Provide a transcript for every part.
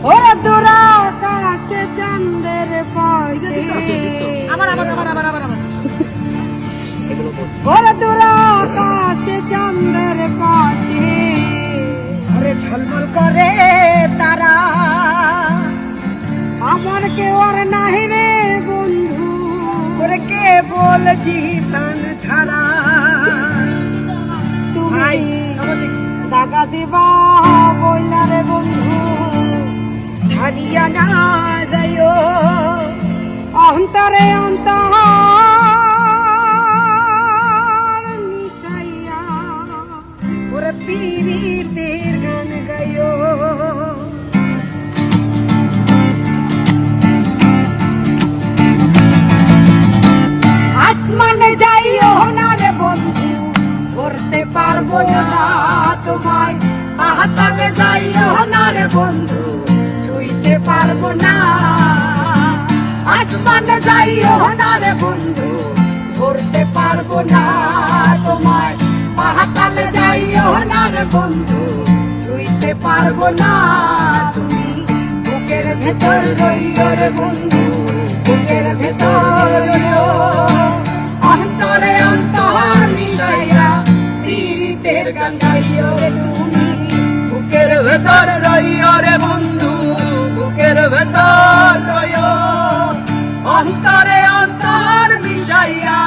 ওরা তোরা আকাশে চাঁদের পাশে ওরা তোরা আকাশে চাঁদের পাশে আরে ঝলমল করে তারা আমার কেউ আর নাহি রে বন্ধু করে কে বলছি সান ছাড়া তুমি দাগা দিবা বইলা রে বন্ধু ছাড়িয়া না যাইও অন্তরে অন্তর মিশাইয়া ওরে পীরিতের গান গাইও আসমানে যাইও না রে বন্ধু ধরতে পারবো না তোমায় পাতালে যাইও না রে বন্ধু ছুঁইতে পারবো না আসমানে যাইও না রে বন্ধু ধরতে পারবো না তোমায় পাতালে যাইও না রে বন্ধু ছুঁইতে পারবো না তুমি বুকের ভেতর রইও রে বন্ধু বুকের ভেতর রইও অন্তরে অন্তর মিশাইয়া পীরিতের গান গাইও রে তুমি বুকের ভেতর রইও রে বন্ধু বুকের ভেতর রইও অন্তরে অন্তর মিশাইয়া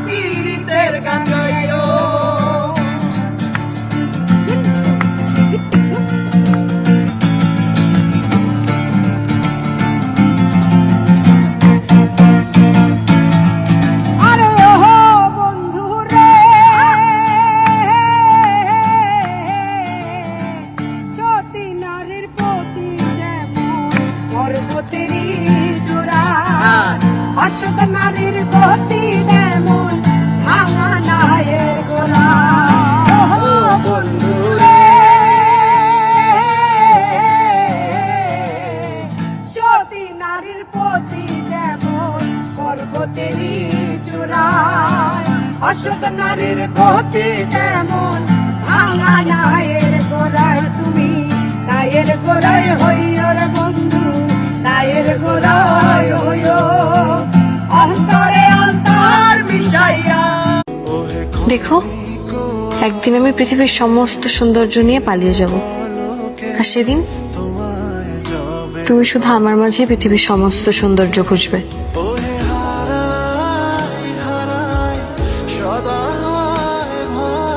পীরিতের গান গাইও অসত নারীর গতি যেমন ভাঙা নায়ের গোলা বন্ধু রে সতী নারীর প্রতি যেমন পর্বতেরই চূড়ায় অসত নারীর গতি যেমন ভাঙা নায়ের গোড়ায় তুমি নায়ের গোড়ায় হইও রে বন্ধু নায়ের গোড়ায় হইও অন্তরে অন্তর মিশাইয়া দেখো একদিন আমি পৃথিবীর সমস্ত সৌন্দর্য নিয়ে পালিয়ে যাব আর সেদিন তুমি শুধু আমার মাঝে পৃথিবীর সমস্ত সৌন্দর্য খুঁজবে।